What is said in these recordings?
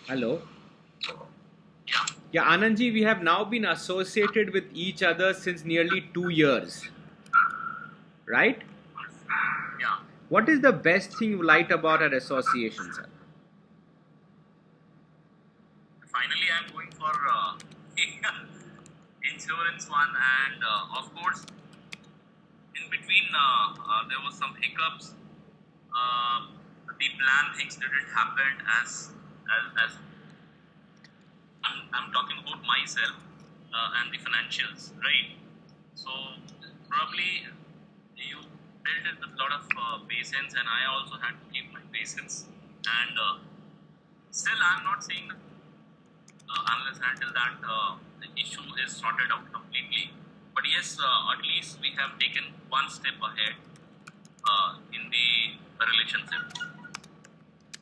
Hello. Yeah. Yeah, Anandji, we have now been associated with each other since nearly 2 years, right? Yeah. What is the best thing you like about our association, sir? Finally, I'm going for insurance one, and of course, in between, there was some hiccups. The plan things didn't happen as I'm talking about myself and the financials, right? So probably you built it with a lot of patience, and I also had to keep my patience. And still, I'm not saying unless and until that the issue is sorted out completely. But yes, at least we have taken one step ahead in the relationship.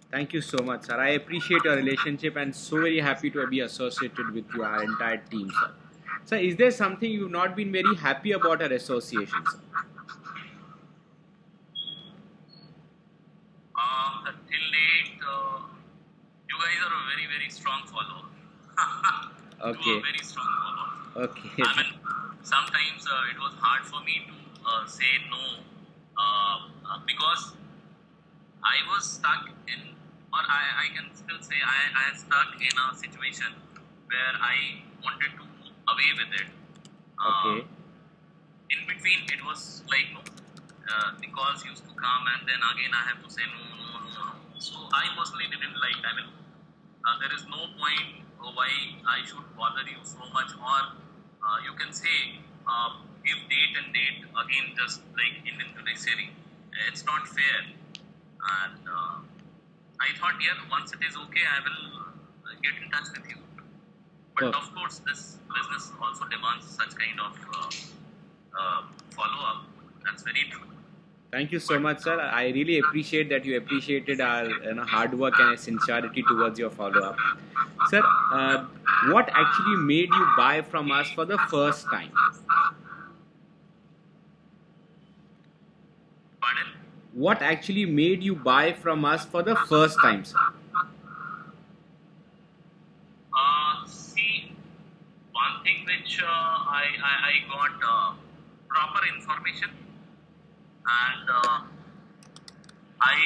Thank you so much, sir. I appreciate your relationship and so very happy to be associated with you, our entire team, sir. Sir, is there something you've not been very happy about our association, sir? Till date, you guys are a very, very strong follower. You are Okay. very strong follower. Okay. I mean, sometimes it was hard for me to say no because I was stuck in, or I can still say I stuck in a situation where I wanted to move away with it. Uh, Okay. in between, it was like, no, the calls used to come, and then again I have to say no, no, no, no. So I personally didn't like. I mean, there is no point why I should bother you so much, or you can say give date and date again, just like Indian judiciary. It's not fair, and I thought, yeah, once it is okay, I will get in touch with you. But Perfect. of course, this business also demands such kind of follow up. That's very true. Thank you so But much, sir. I really appreciate that you appreciated our hard work and sincerity towards your follow-up. Sir, what actually made you buy from us for the first time? pardon? What actually made you buy from us for the first time, sir? See, one thing which I got proper information, and I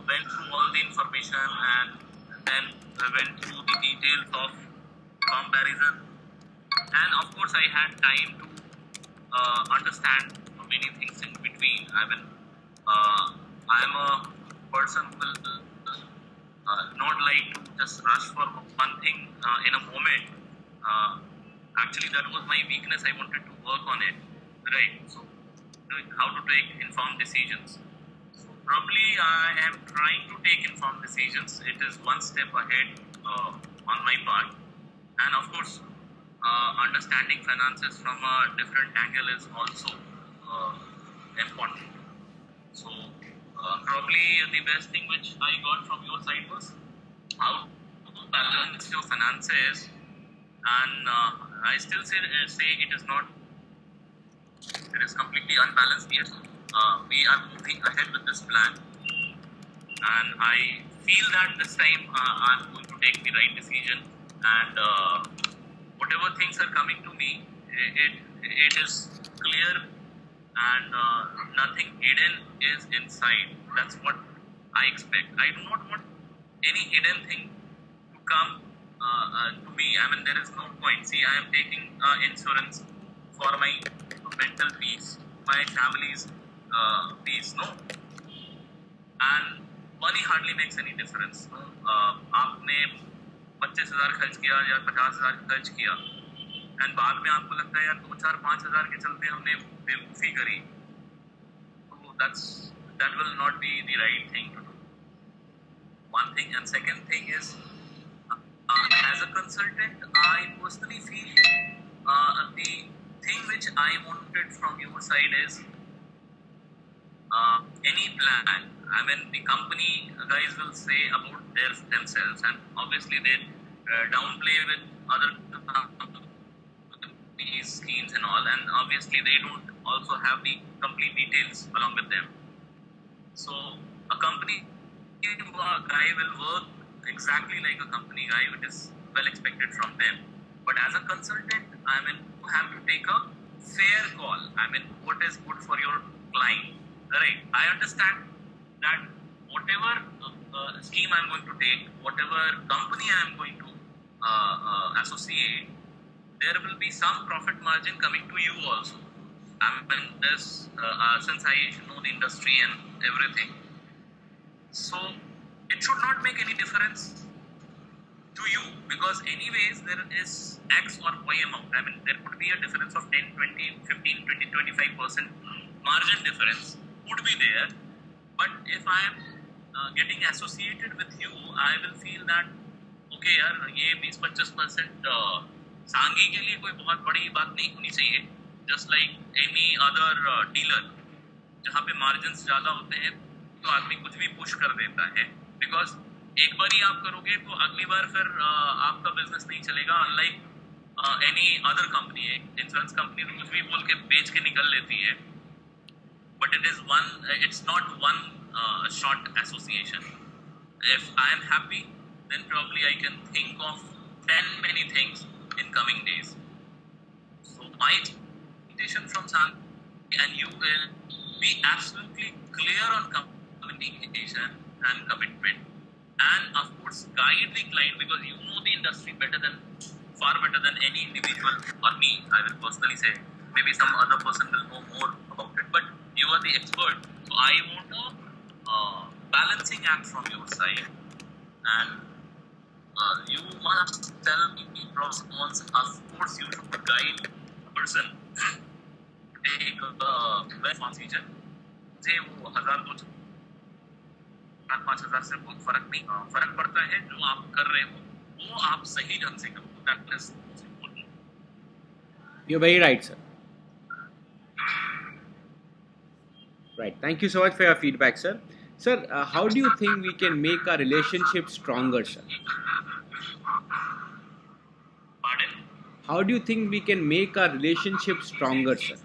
went through all the information, and then went through the details of comparison, and of course I had time to understand many things in between. I mean, I am a person who will not like to just rush for one thing in a moment. Uh, Actually, that was my weakness. I wanted to work on it, right? So, how to take informed decisions. So, probably I am trying to take informed decisions. It is one step ahead on my part, and of course, understanding finances from a different angle is also uh, important. So, probably the best thing which I got from your side was how to balance your finances, and I still say it is not, it is completely unbalanced yet. We are moving ahead with this plan, and I feel that this time I'm going to take the right decision, and whatever things are coming to me, it is clear, and nothing hidden is inside. That's what I expect. I do not want any hidden thing to come to me. I mean, there is no point. See, I am taking insurance for my mental peace, my family's peace. No, and money hardly makes any difference. No, आपने 25,000 खर्च किया या 50,000 खर्च किया, and बाद में आपको लगता है यार 2 4 5 हजार के चलते हमने बेवकूफ़ी करी, तो that will not be the right thing to do. One thing, and second thing is, as a consultant, I personally feel the thing which I wanted from your side is any plan. I mean, the company guys will say about themselves, and obviously they downplay with other companies, schemes, and all, and obviously they don't also have the complete details along with them. So, a company guy will work exactly like a company guy, which is well expected from them. But as a consultant, I mean, you have to take a fair call. I mean, what is good for your client, right? I understand that whatever scheme I'm going to take, whatever company I'm going to associate, there will be some profit margin coming to you also. I mean, since I know the industry and everything, so it should not make any difference to you, because anyways there is X or Y amount. I mean, there could be a difference of 10, 20, 15, 20, 25% margin difference would be there. But if I am getting associated with you, I will feel that okay यार, ये 20-25% सांगी के लिए कोई बहुत बड़ी बात नहीं होनी चाहिए. Just like any other dealer, जहाँ पे margins ज़्यादा होते हैं तो आदमी कुछ भी push कर देता है, because एक बार ही आप करोगे तो अगली बार फिर आपका बिजनेस नहीं चलेगा. अनलाइक एनी अदर कंपनी है, इंश्योरेंस कंपनी तो कुछ भी बोल के बेच के निकल लेती है, but it's not one short association. If I am happy, then probably I can think of 10 many things in coming days. So my expectation from Sangi, and you will be absolutely clear on communication and commitment, and of course guide the client, because you know the industry far better than any individual or me. I will personally say, maybe some other person will know more about it, but you are the expert. So I want a balancing act from your side, and you must tell me pros and cons. Of course, you should guide a person to take the best decision. मुझे वो 1000-2000 5,000 से बहुत फर्क पड़ता है. जो आप कर रहे हो वो आप सही ढंग से करो. That is most important. You're very right, sir. Right. Thank you so much for your feedback, sir. Sir, how do you think we can make our relationship stronger, sir? Pardon? How do you think we can make our relationship stronger, sir?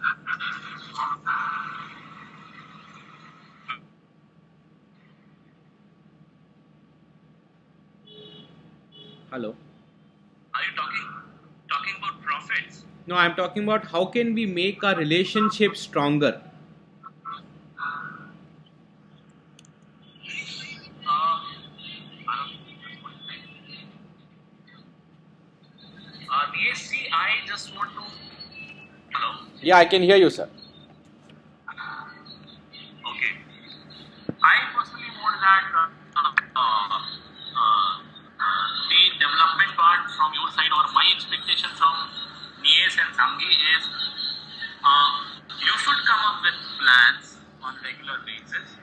Hello. Are you talking about profits? No, I'm talking about how can we make our relationship stronger. DSC, I just want to. Hello. Yeah, I can hear you, sir. Okay. I personally want that the development part from your side, or my expectation from Nies and Sangi is you should come up with plans on regular basis.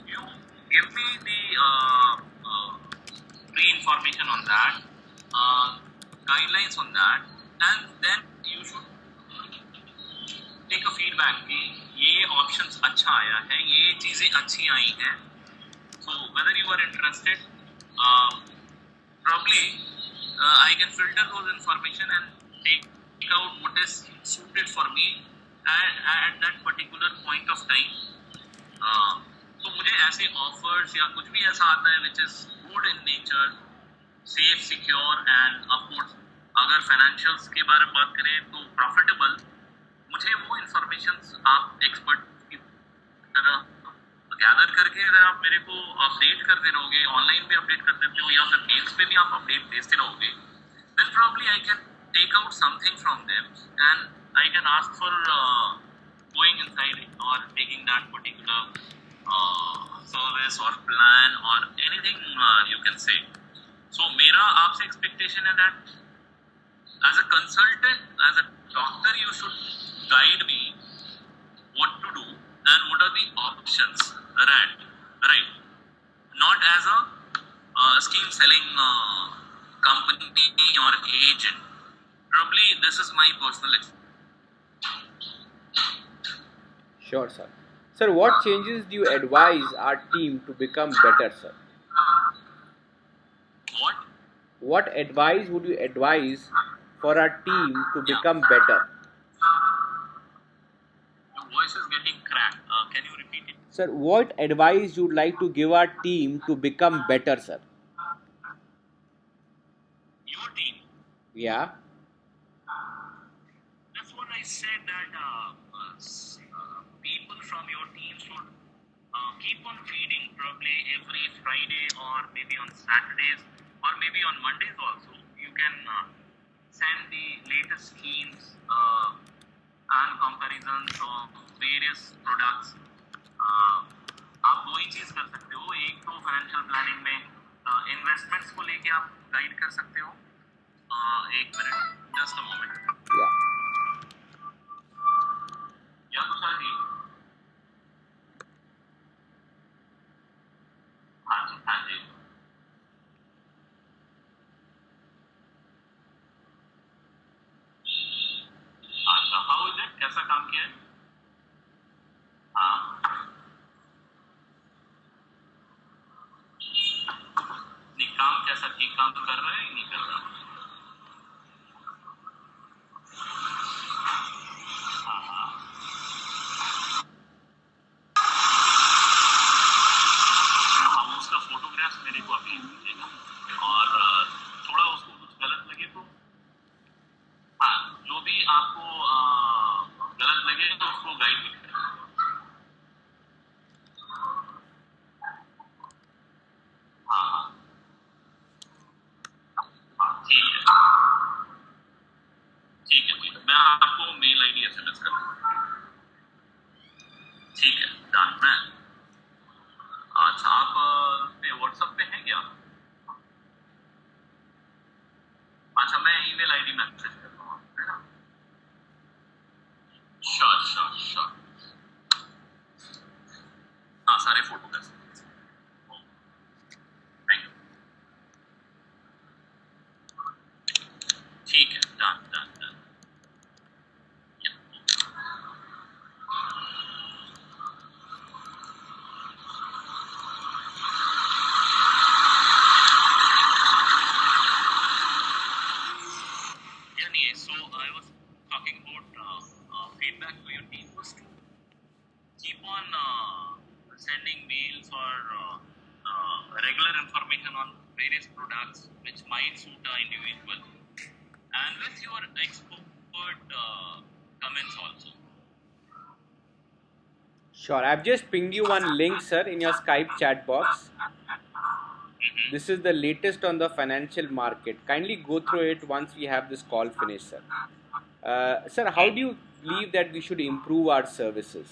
You give me the pre-information on that, guidelines on that, and then you should take a feedback कि ये options अच्छा आया है, ये चीजें अच्छी आई हैं. So whether you are interested, probably I can filter those information and take out what is suited for me at that particular point of time. तो मुझे ऐसे offers या कुछ भी ऐसा आता है which is good in nature, safe, secure, and of course अगर financials के बारे में बात करें तो profitable, मुझे वो informations आप expert की तरह गैदर करके अगर आप मेरे को अपडेट करते रहोगे, ऑनलाइन भी अपडेट कर देते हो या फिर मेल्स पे भी आप अपडेट भेजते रहोगे, then probably I can take out something from them and I can ask for going inside it or taking that particular service or plan or anything you can say. So मेरा आपसे expectation है that as a consultant, as a doctor, you should guide me what to do and what are the options. Right. Not as a scheme selling company or agent. Probably this is my personal experience. Sure, sir. Sir, what changes do you advise our team to become better, sir? What? What advice would you advise for our team to become better? Your voice is getting cracked. Can you repeat it? Sir, what advice you'd like to give our team to become better, sir? Yeah. That's what I said that people from your team should keep on feeding probably every Friday or maybe on Saturdays or maybe on Mondays also. You can send the latest schemes and comparisons of various products. आप दो ही चीज कर सकते हो, एक तो financial planning में investments को लेके आप गाइड कर सकते हो. एक minute, just a moment. Yeah. या तुषार जी. हाँ जी, हाँ जी. अच्छा, हाउ इज इट, कैसा काम किया है? हाँ, नहीं काम कैसा, ठीक काम तो कर रहे हैं नहीं कर रहा? हाँ हाँ. हम उसका फोटोग्राफ मेरे को अभी भेजेगा और थोड़ा उसको कुछ गलत लगे तो हाँ, जो भी आपको गलत लगे तो उसको गाइड भी करें. हाँ हाँ हाँ, ठीक है, मैं आपको मेल आईडी एसएमएस कर दूंगा. ठीक है, डन. मैं अच्छा, आप पे व्हाट्सएप पे हैं क्या? अच्छा, मैं ईमेल आईडी मैसेज कर दूंगा, है ना? Sure sure sure. हाँ, सारे फोटो कर सकते हैं. Thank you. ठीक है, डन डन डन. Yeah, नहीं, so I was talking about feedback to your team was to keep on sending mails or regular information on various products which might suit the individual and with your expert comments also. Sure. I've just pinged you one link, sir, in your Skype chat box. This is the latest on the financial market. Kindly go through it once we have this call finished, sir. Sir, how do you believe that we should improve our services?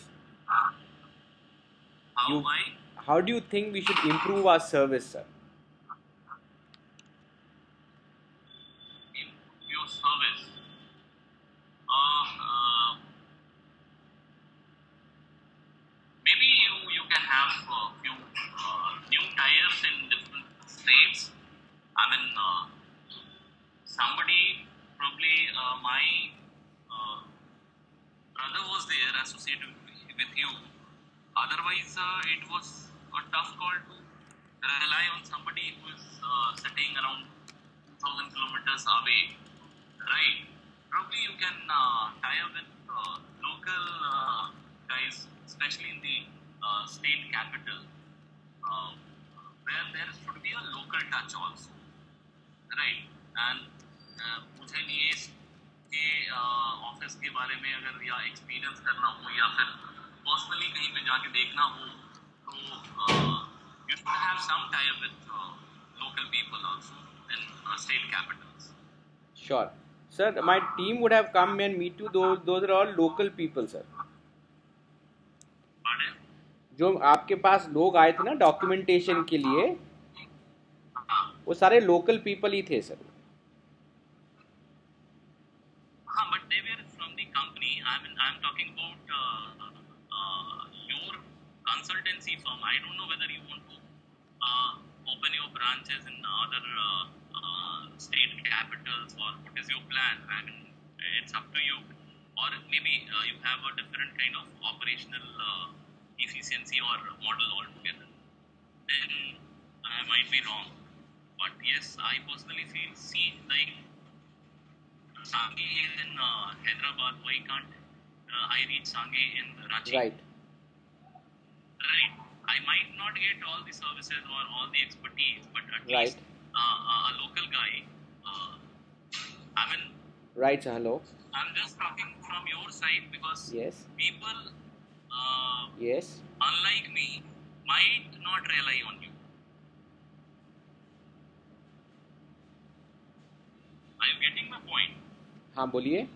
How I How do you think we should improve our service, sir? improve your service? Uh, maybe you can have a few new tires in different states. I mean, somebody probably my uh, brother was there associated with you. Otherwise, it was a tough call to rely on somebody who is sitting around 2,000 kilometers away, right? Probably you can tie up with local guys, especially in the state capital, uh, where there should be a local touch also, right? And मुझे लिए के office के बारे में अगर या experience करना हो या फिर पर्सनली कहीं पे जाके देखना हो तो you should have some tie up with local people also in state capitals. Sure. Sir, my team would have come and meet you. Those are all local people, sir. Pardon? जो आपके पास लोग आए थे ना डॉक्यूमेंटेशन के लिए, हाँ वो सारे लोकल पीपल ही थे, सर. हाँ, but they were from the company. I mean, I'm talking about your consultancy firm. I don't know whether you want to open your branches in other state capitals or what is your plan. I mean, it's up to you. Or maybe you have a different kind of operational efficiency or model altogether. Then I might be wrong. But yes, I personally see like Sangi is in Hyderabad. Why can't I reach Sangi in Ranchi? Right. Right. I might not get all the services or all the expertise, but at Right. least a local guy I mean, Right, sir. Hello. I'm just talking from your side because Yes. people, Yes. unlike me, might not rely on you. Are you getting my point? हाँ बोलिए.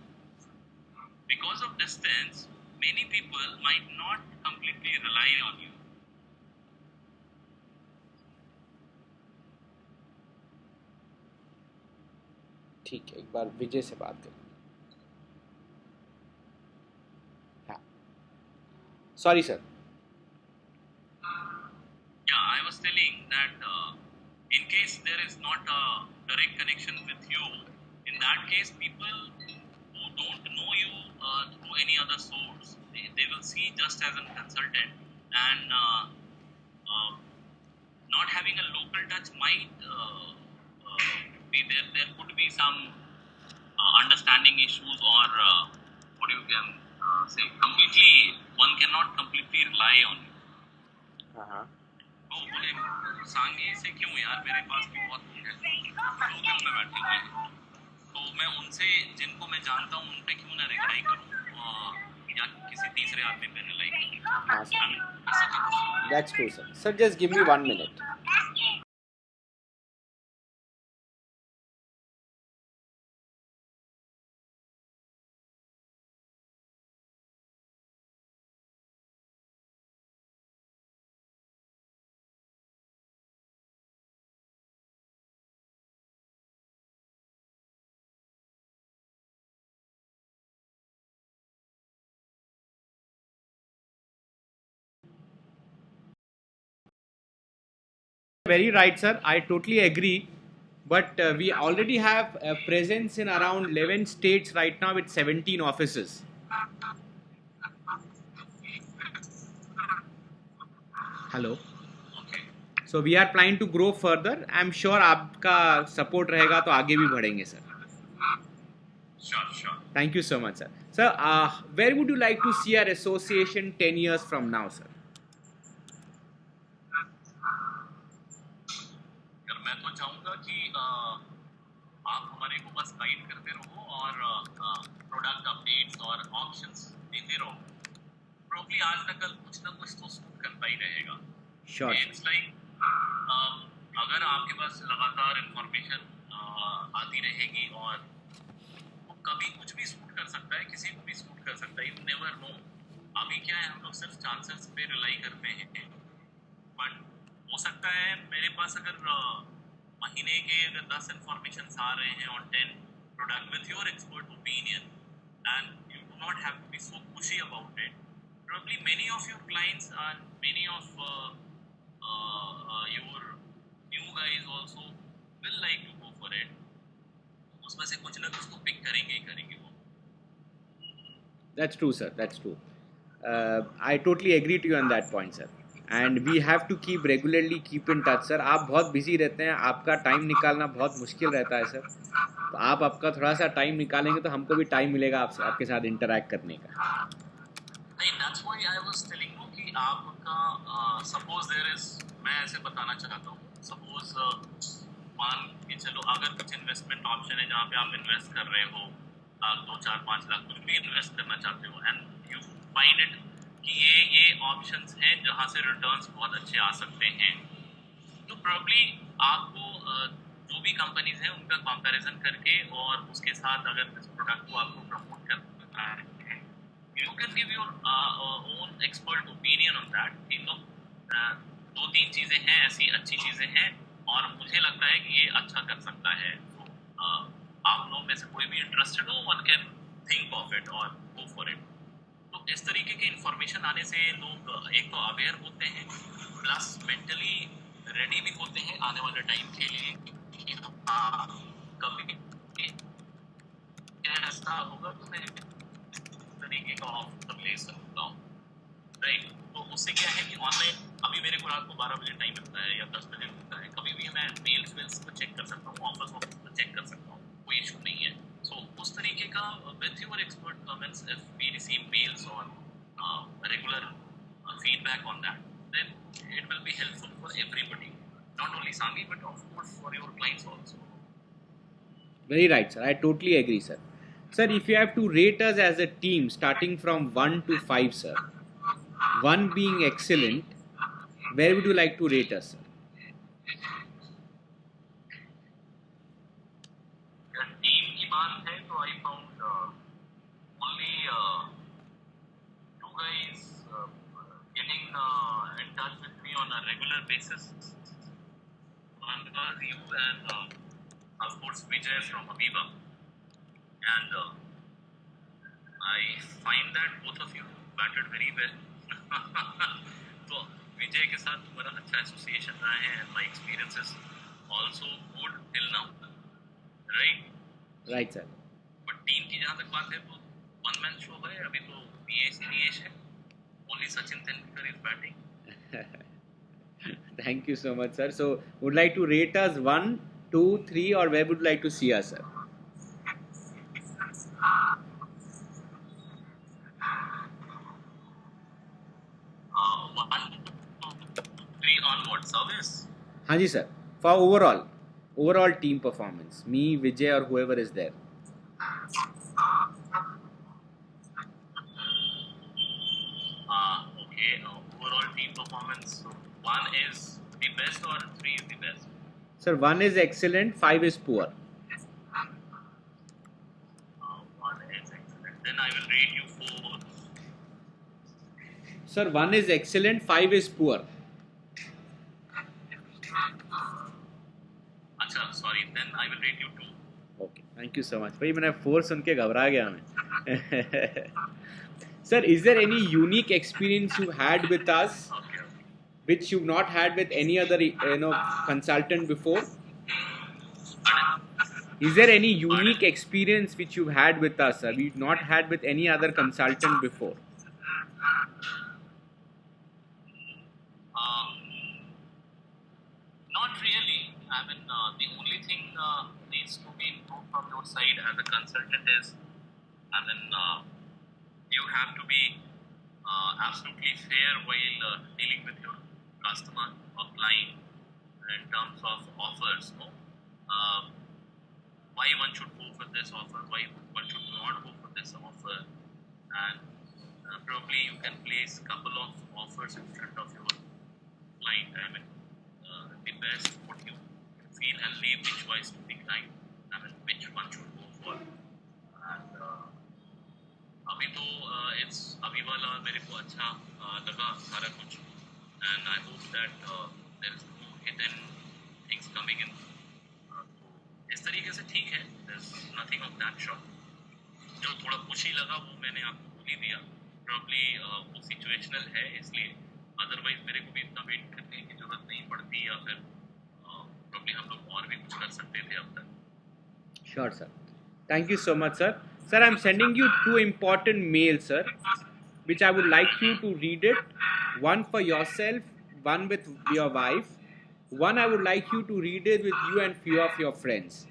Because of distance, many people might not completely rely on you. ठीक है, एक बार विजय से बात करें. हाँ. Sorry, sir. Yeah, I was telling that in case there is not a direct connection with you, in that case, people who don't know you through any other source, they will see just as a consultant, and uh, not having a local touch might be there. There could be some understanding issues, or what you can say. Completely, one cannot completely rely on you. हाँ हाँ. तो बोले सांगी से क्यों यार, मेरे पास भी बहुत लोग हैं, लोकल में बैठे हुए हैं, तो मैं उनसे जिनको मैं जानता हूँ उन पे क्यों ना रिलाई करूँ, या किसी तीसरे आदमी पे रिलाई करूँ. हाँ sir. I mean, ऐसा कुछ. That's true, sir. Sir, just give me 1 minute. Very right, sir. I totally agree. But we already have a presence in around 11 states right now with 17 offices. Hello. Okay. So we are planning to grow further. I'm sure आपका support रहेगा तो आगे भी बढ़ेंगे, sir. Sure, sure. Thank you so much, sir. Sir, where would you like to see our association 10 years from now, sir? यार मैं तो चाहूँगा कि आप हमारे को बस गाइड करते रहो और प्रोडक्ट अपडेट्स और ऑप्शंस देते रहो. प्रॉब्ली आज ना कल कुछ ना कुछ तो सूट करता ही रहेगा. Sure. इट्स लाइक अगर आपके पास लगातार इंफॉर्मेशन आती रहेगी और वो कभी कुछ भी सूट कर सकता है, किसी को भी सूट कर सकता है, यू नेवर नो. अभी क्या है, हम लोग सिर्फ चांसेस पे रिलाई करते हैं, बट हो सकता है मेरे पास अगर महीने के अगर 10 इंफॉर्मेशन आ रहे हैं on 10 product with your expert opinion, and you do not have to be so खुशी about it. Probably many of your clients and many of your new guys also will like to go for it. उसमें से कुछ ना कुछ तो pick करेंगे ही करेंगे वो. That's true, sir. That's true. I totally agree to you on that point, sir. And we have to keep in touch, sir. आप बहुत बिजी रहते हैं, आपका टाइम निकालना बहुत मुश्किल रहता है, सर. तो आप आपका थोड़ा सा टाइम निकालेंगे तो हमको भी टाइम मिलेगा आपसे, आपके साथ इंटरैक्ट करने का. नहीं, that's why I was telling you कि आपका suppose there is, मैं ऐसे बताना चाहता हूँ, suppose मान के चलो अगर कुछ इन्वेस्टमेंट ऑप्शन है जहाँ पे आप इन्वेस्ट कर रहे हो 2 4 5 लाख कुछ भी इन्वेस्ट करना चाहते हो, एंड यू फाइंड इट कि ये ऑप्शंस हैं जहाँ से रिटर्न्स बहुत अच्छे आ सकते हैं, तो प्रॉब्ली आपको जो भी कंपनीज हैं उनका कंपैरिजन करके और उसके साथ अगर इस प्रोडक्ट को आपको प्रमोट करना है, you can give your own expert opinion on that. कि लोग 2 3 चीजें हैं ऐसी अच्छी चीजें हैं और मुझे लगता है कि ये अच्छा कर सकता है, तो आप लोग में से कोई भी इंटरेस्टेड हो, one can think of it और गो फॉर इट. तो इस तरीके के इंफॉर्मेशन आने से लोग एक तो अवेयर होते हैं, प्लस मेंटली रेडी भी होते हैं आने वाले टाइम के लिए कि कभी ऐसा होगा तो मैं तरीके का ऑफर ले सकता हूँ, राइट. तो उससे क्या है कि ऑनलाइन अभी मेरे को रात को 12 बजे टाइम मिलता है या 10 बजे मिलता है, कभी भी मैं मेल्स वेल्स को चेक कर सकता हूँ, ऑफर्स को चेक कर सकता हूँ, कोई इशू नहीं है. सो उस तरीके का with your expert comments, if we receive mails और regular feedback on that, then it will be helpful for everybody, not only Sangi but of course for your clients also. Very right, sir. I totally agree, sir. Sir, if you have to rate us as a team starting from 1 to 5, sir, 1 being excellent, where would you like to rate us, sir? Team की बात है तो I found only two guys getting in touch with me on a regular basis. One was you and of course Vijay from Aviva. And I find that both of you batted very well. तो विजय के साथ बड़ा अच्छा association रहा है and my experience is also good till now, right? Right, sir. But team की जहाँ तक बात है तो वन मैन शो है अभी तो BAC है. Only Sachin Tendulkar is batting. Thank you so much, sir. So, would like to rate us 1, 2, 3, or where would you like to see us, sir? One, two, three onward service. हाँ जी, sir. For overall team performance, me, Vijay, or whoever is there. Okay, overall team performance. So one is the best or three is the best? Sir, 1 is excellent, 5 is poor. One is excellent. Then I will rate you 4. Sir, 1 is excellent, 5 is poor. अच्छा, sorry. Then I will rate you 2. Okay, thank you so much. भाई मैंने 4 सुन के घबरा गया मैं. Sir, is there any unique experience you had with us Okay. which you've not had with any other consultant before? Is there any unique experience which you've had with us, sir? We've not had with any other consultant before. Not really. I mean, the only thing needs to be improved from your side as a consultant is, I mean, you have to be absolutely fair while dealing with your customer or client in terms of offers. No? Why one should go for this offer, why one should not go for this offer, and probably you can place couple of offers in front of your client. I mean, the best what you feel and leave the choice to the client. I mean, which one should go for. And अभी तो it's अभी वाला मेरे को अच्छा लगा सारा कुछ. And I hope that there is no hidden things coming in. इस तरीके से ठीक है. There's nothing of that sort. जो थोड़ा pushy लगा वो मैंने आपको बोल ही दिया. Probably वो situational है इसलिए. Otherwise मेरे को भी इतना वेट करने की जरूरत नहीं पड़ती या फिर probably हम लोग और भी कुछ कर सकते थे अब तक. Sure, sir. Thank you so much, sir. Sir, I'm sending you 2 important mails, sir, which I would like you to read it. One for yourself, one with your wife. One I would like you to read it with you and few of your friends.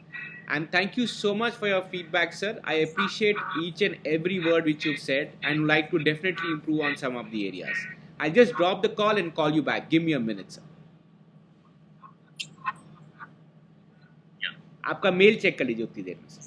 And thank you so much for your feedback, sir. I appreciate each and every word which you've said and would like to definitely improve on some of the areas. I'll just drop the call and call you back. Give me a minute, sir. Yeah. आपका mail check कर लीजिए उतनी देर में, sir.